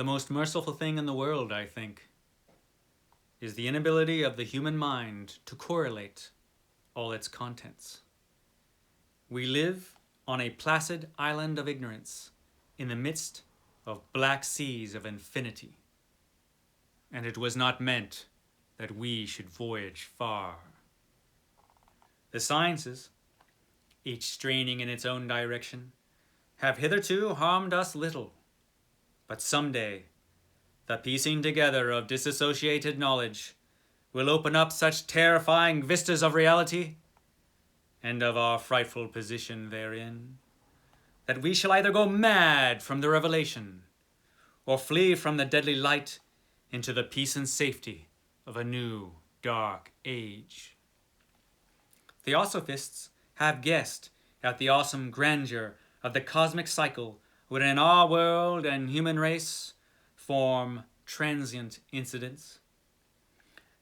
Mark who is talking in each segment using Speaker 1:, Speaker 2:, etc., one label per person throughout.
Speaker 1: The most merciful thing in the world, I think, is the inability of the human mind to correlate all its contents. We live on a placid island of ignorance in the midst of black seas of infinity, and it was not meant that we should voyage far. The sciences, each straining in its own direction, have hitherto harmed us little, but someday the piecing together of disassociated knowledge will open up such terrifying vistas of reality and of our frightful position therein, that we shall either go mad from the revelation or flee from the deadly light into the peace and safety of a new dark age. Theosophists have guessed at the awesome grandeur of the cosmic cycle wherein our world and human race form transient incidents.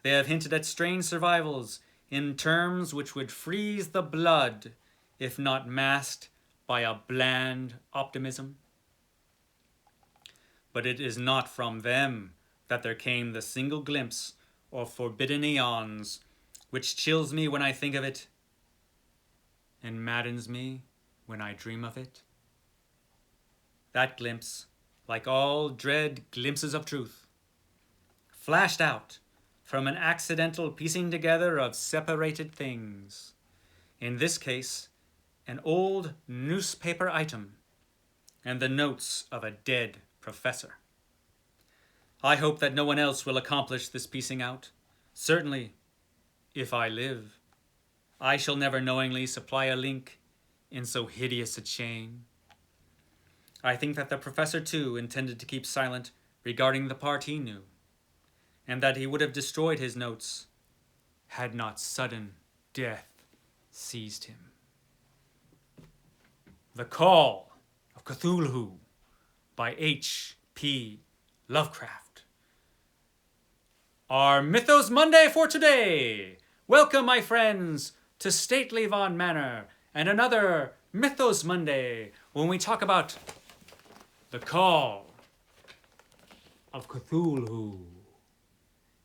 Speaker 1: They have hinted at strange survivals in terms which would freeze the blood if not masked by a bland optimism. But it is not from them that there came the single glimpse of forbidden eons which chills me when I think of it and maddens me when I dream of it. That glimpse, like all dread glimpses of truth, flashed out from an accidental piecing together of separated things. In this case, an old newspaper item and the notes of a dead professor. I hope that no one else will accomplish this piecing out. Certainly, if I live, I shall never knowingly supply a link in so hideous a chain. I think that the professor, too, intended to keep silent regarding the part he knew, and that he would have destroyed his notes had not sudden death seized him. The Call of Cthulhu by H.P. Lovecraft. Our Mythos Monday for today. Welcome, my friends, to stately Von Manor and another Mythos Monday when we talk about the Call of Cthulhu.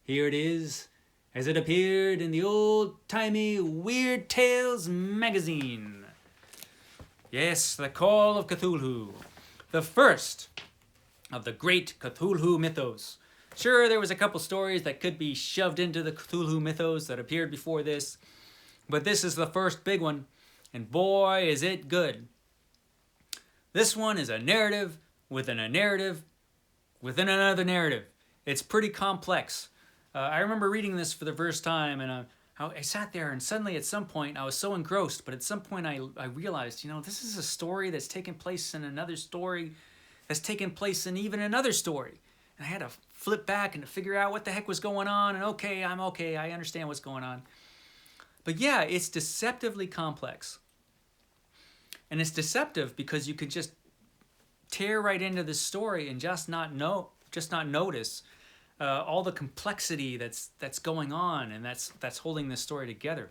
Speaker 1: Here it is, as it appeared in the old-timey Weird Tales magazine. Yes, the Call of Cthulhu, the first of the great Cthulhu mythos. Sure, there was a couple stories that could be shoved into the Cthulhu mythos that appeared before this, but this is the first big one, and boy, is it good. This one is a narrative within a narrative within another narrative. It's pretty complex. I remember reading this for the first time, and I sat there, and suddenly at some point, I was so engrossed, but at some point I realized, this is a story that's taken place in another story that's taken place in even another story. And I had to flip back and to figure out what the heck was going on, and okay, I'm okay, I understand what's going on. But yeah, it's deceptively complex. And it's deceptive because you could just tear right into this story and just not notice all the complexity that's going on and that's holding this story together.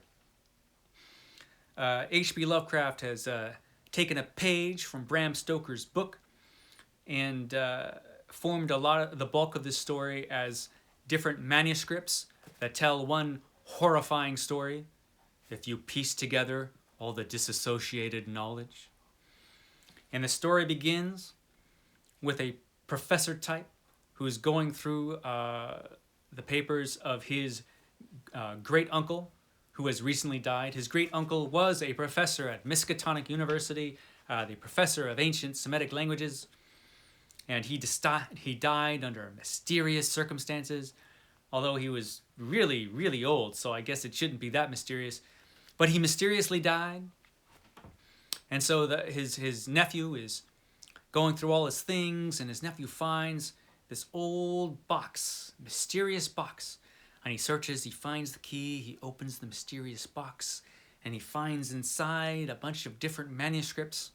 Speaker 1: H.P. Lovecraft has taken a page from Bram Stoker's book and formed a lot of the bulk of this story as different manuscripts that tell one horrifying story if you piece together all the disassociated knowledge. And the story begins with a professor type who's going through the papers of his great uncle who has recently died. His great uncle was a professor at Miskatonic University, the professor of ancient Semitic languages, and he died under mysterious circumstances, although he was really, really old, so I guess it shouldn't be that mysterious. But he mysteriously died, and so his nephew is going through all his things, and his nephew finds this old box, mysterious box. And he searches, he finds the key, he opens the mysterious box, and he finds inside a bunch of different manuscripts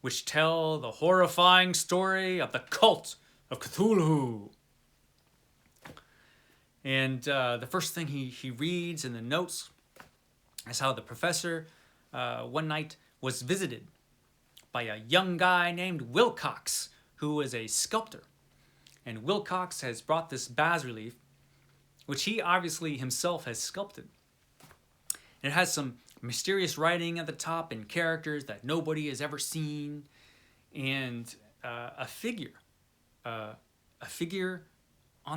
Speaker 1: which tell the horrifying story of the cult of Cthulhu. And the first thing he reads in the notes is how the professor one night was visited by a young guy named Wilcox, who was a sculptor. And Wilcox has brought this bas-relief, which he obviously himself has sculpted. It has some mysterious writing at the top and characters that nobody has ever seen, and a figure on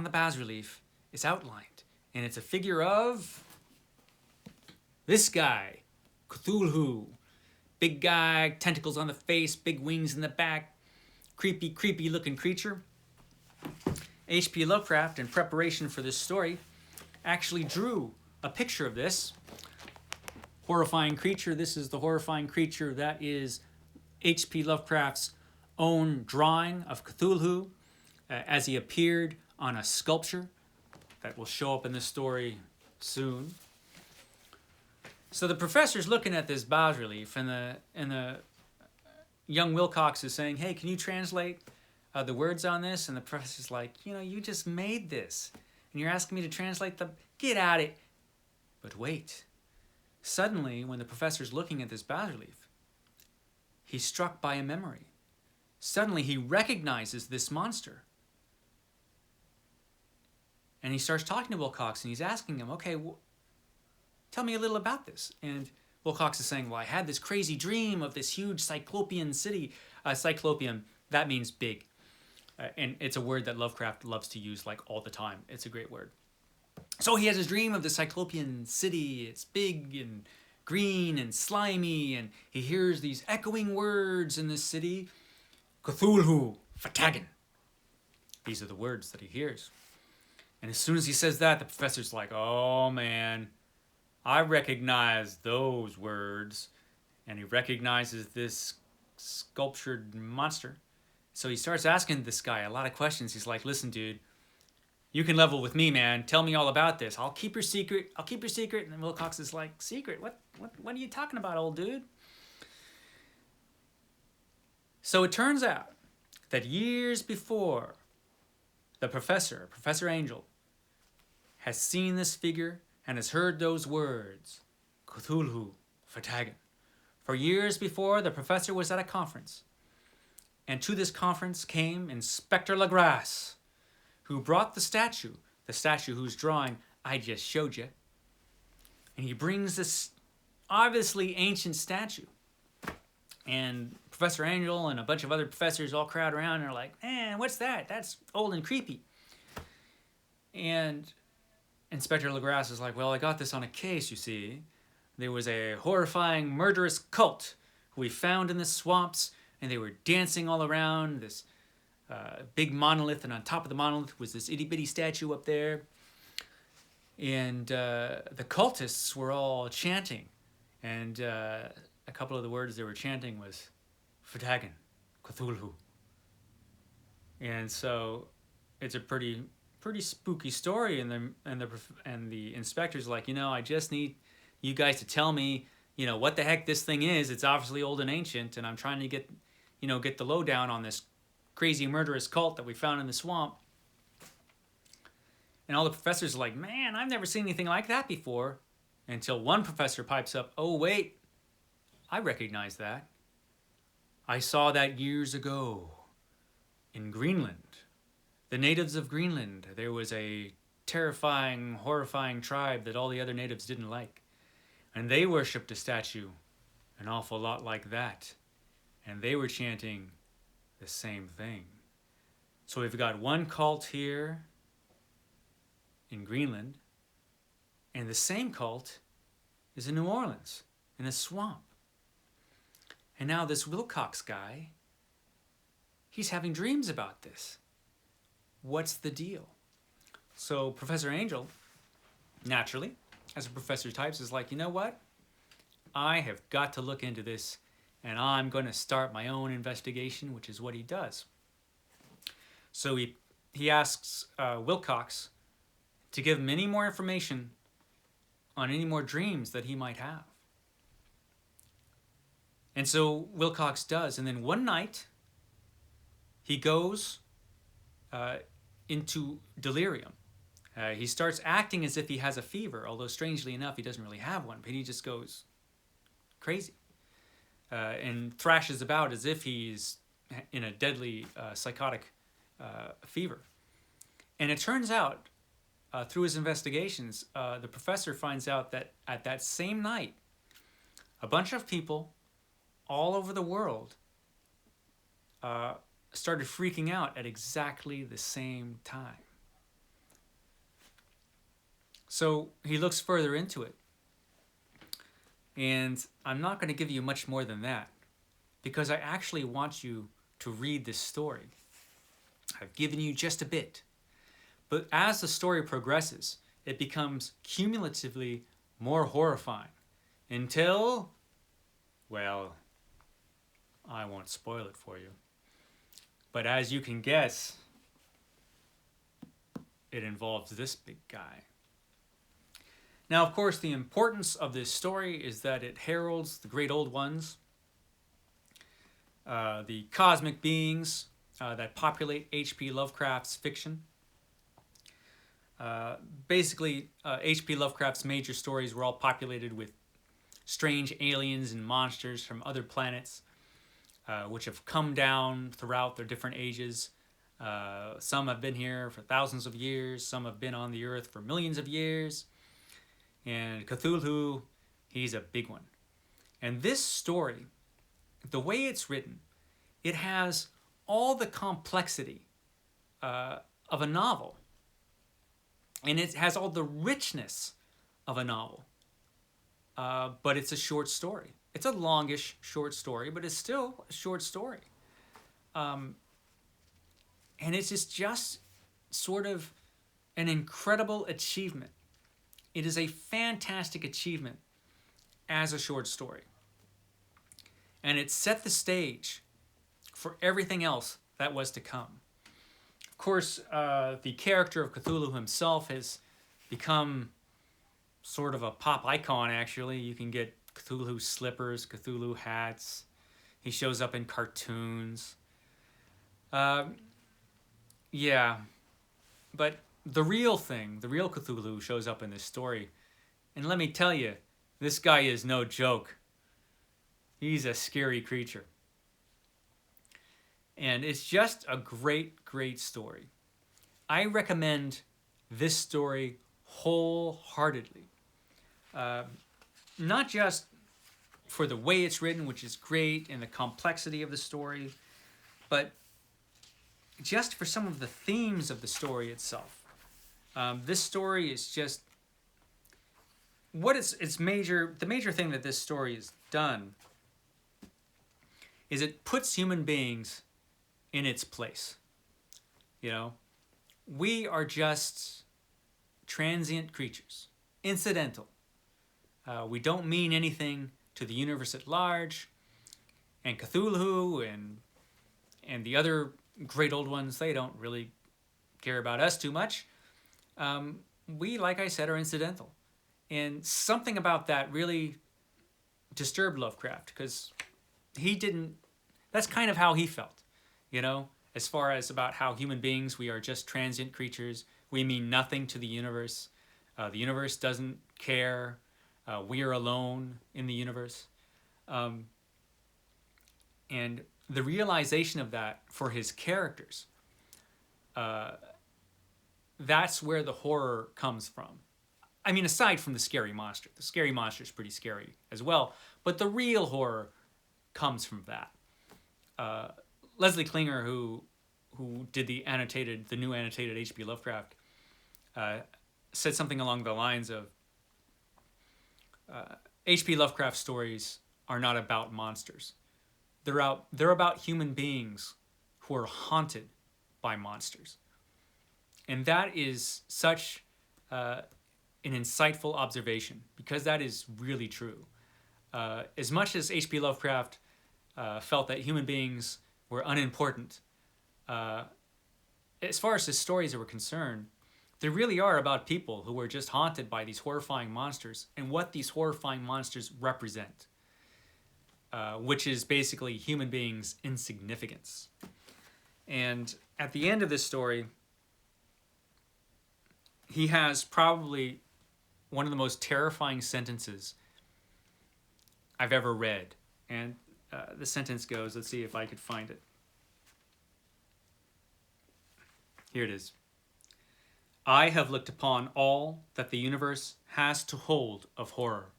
Speaker 1: the bas-relief is outlined, and it's a figure of this guy, Cthulhu. Big guy, tentacles on the face, big wings in the back, creepy looking creature. H.P. Lovecraft, in preparation for this story, actually drew a picture of this horrifying creature. This is the horrifying creature that is H.P. Lovecraft's own drawing of Cthulhu as he appeared on a sculpture that will show up in this story soon. So the professor's looking at this bas-relief, and the young Wilcox is saying, "Hey, can you translate the words on this?" And the professor's like, "You just made this, and you're asking me to translate them? Get at it." But wait. Suddenly, when the professor's looking at this bas-relief, he's struck by a memory. Suddenly, he recognizes this monster. And he starts talking to Wilcox, and he's asking him, "Okay, tell me a little about this." And Wilcox is saying, "Well, I had this crazy dream of this huge cyclopean city." Cyclopean, that means big. And it's a word that Lovecraft loves to use like all the time. It's a great word. So he has his dream of the cyclopean city. It's big and green and slimy, and he hears these echoing words in this city. Cthulhu, Fatagan. These are the words that he hears. And as soon as he says that, the professor's like, "Oh man, I recognize those words." And he recognizes this sculptured monster. So he starts asking this guy a lot of questions. He's like, "Listen, dude, you can level with me, man. Tell me all about this. I'll keep your secret. I'll keep your secret." And Wilcox is like, "Secret? What are you talking about, old dude?" So it turns out that years before, the professor, Professor Angel, has seen this figure and has heard those words, Cthulhu, Fatagan. For years before, the professor was at a conference. And to this conference came Inspector Legrasse, who brought the statue whose drawing I just showed you. And he brings this obviously ancient statue. And Professor Angel and a bunch of other professors all crowd around and are like, "Man, what's that? That's old and creepy." And Inspector Legrasse is like, "Well, I got this on a case, you see. There was a horrifying, murderous cult who we found in the swamps, and they were dancing all around this big monolith, and on top of the monolith was this itty-bitty statue up there. And the cultists were all chanting, and a couple of the words they were chanting was Fatagan, Cthulhu." And so it's a pretty spooky story, and the inspector's like, "I just need you guys to tell me, what the heck this thing is. It's obviously old and ancient, and I'm trying to get the lowdown on this crazy murderous cult that we found in the swamp." And all the professors are like, "Man, I've never seen anything like that before." Until one professor pipes up, "Oh, wait, I recognize that. I saw that years ago in Greenland. The natives of Greenland, there was a terrifying, horrifying tribe that all the other natives didn't like. And they worshipped a statue an awful lot like that. And they were chanting the same thing. So we've got one cult here in Greenland, and the same cult is in New Orleans, in a swamp. And now this Wilcox guy, he's having dreams about this. What's the deal?" So Professor Angel, naturally, as a professor types, is like, "You know what? I have got to look into this, and I'm going to start my own investigation," which is what he does. So he asks Wilcox to give him any more information on any more dreams that he might have. And so Wilcox does. And then one night, he goes into delirium. He starts acting as if he has a fever, although strangely enough, he doesn't really have one, but he just goes crazy and thrashes about as if he's in a deadly psychotic fever. And it turns out, through his investigations, the professor finds out that at that same night, a bunch of people all over the world started freaking out at exactly the same time. So he looks further into it. And I'm not going to give you much more than that, because I actually want you to read this story. I've given you just a bit. But as the story progresses, it becomes cumulatively more horrifying until, well, I won't spoil it for you. But as you can guess, it involves this big guy. Now, of course, the importance of this story is that it heralds the great old ones, the cosmic beings that populate H.P. Lovecraft's fiction. Basically, H.P. Lovecraft's major stories were all populated with strange aliens and monsters from other planets, which have come down throughout their different ages. Some have been here for thousands of years, some have been on the earth for millions of years. And Cthulhu, he's a big one. And this story, the way it's written, it has all the complexity of a novel. And it has all the richness of a novel. But it's a short story. It's a longish short story, but it's still a short story. And it's just sort of an incredible achievement. It is a fantastic achievement as a short story. And it set the stage for everything else that was to come. Of course, the character of Cthulhu himself has become sort of a pop icon, actually. You can get Cthulhu slippers, Cthulhu hats. He shows up in cartoons. Yeah, but the real thing, the real Cthulhu shows up in this story. And let me tell you, this guy is no joke. He's a scary creature. And it's just a great, great story. I recommend this story wholeheartedly. Not just for the way it's written, which is great, and the complexity of the story, but just for some of the themes of the story itself. This story is just what its major. The major thing that this story has done is it puts human beings in its place. You know, we are just transient creatures, incidental. We don't mean anything to the universe at large, and Cthulhu and the other great old ones, they don't really care about us too much. We, like I said, are incidental. And something about that really disturbed Lovecraft, because that's kind of how he felt, you know, as far as about how human beings, we are just transient creatures. We mean nothing to the universe. The universe doesn't care. We are alone in the universe. And the realization of that for his characters, that's where the horror comes from. I mean, aside from the scary monster is pretty scary as well, but the real horror comes from that. Leslie Klinger, who did the new annotated H.P. Lovecraft, said something along the lines of, H.P. Lovecraft stories are not about monsters. They're about human beings who are haunted by monsters. And that is such an insightful observation, because that is really true. As much as H.P. Lovecraft felt that human beings were unimportant, as far as his stories were concerned, they really are about people who were just haunted by these horrifying monsters and what these horrifying monsters represent, which is basically human beings' insignificance. And at the end of this story, he has probably one of the most terrifying sentences I've ever read. And the sentence goes, let's see if I could find it. Here it is. I have looked upon all that the universe has to hold of horror,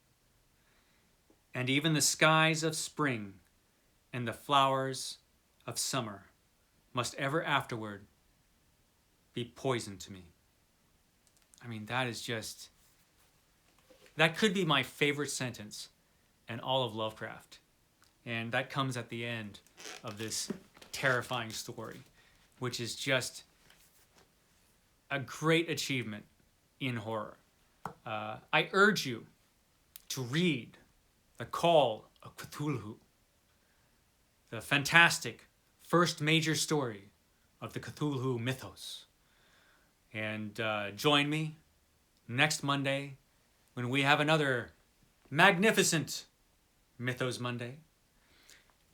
Speaker 1: and even the skies of spring and the flowers of summer must ever afterward be poison to me. I mean, that is just, that could be my favorite sentence in all of Lovecraft. And that comes at the end of this terrifying story, which is just a great achievement in horror. I urge you to read The Call of Cthulhu, the fantastic first major story of the Cthulhu mythos. And join me next Monday when we have another magnificent Mythos Monday.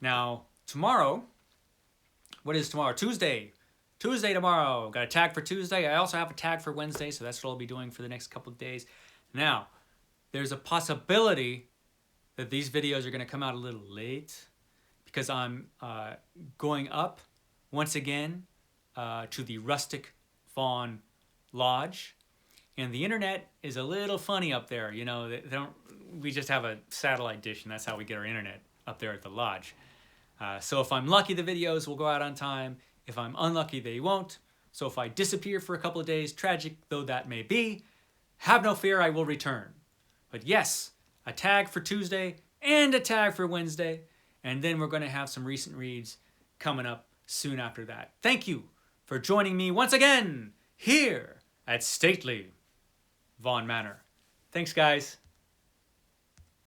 Speaker 1: Now, tomorrow, what is tomorrow? Tuesday. Tuesday tomorrow. Got a tag for Tuesday. I also have a tag for Wednesday, so that's what I'll be doing for the next couple of days. Now, there's a possibility that these videos are going to come out a little late because I'm going up once again to the Rustic Fawn Lodge. And the internet is a little funny up there. You know, we just have a satellite dish, and that's how we get our internet up there at the lodge. So if I'm lucky, the videos will go out on time. If I'm unlucky, they won't. So if I disappear for a couple of days, tragic though that may be, have no fear, I will return. But yes, a tag for Tuesday and a tag for Wednesday. And then we're going to have some recent reads coming up soon after that. Thank you for joining me once again here at Stately Vaughan Manor. Thanks, guys.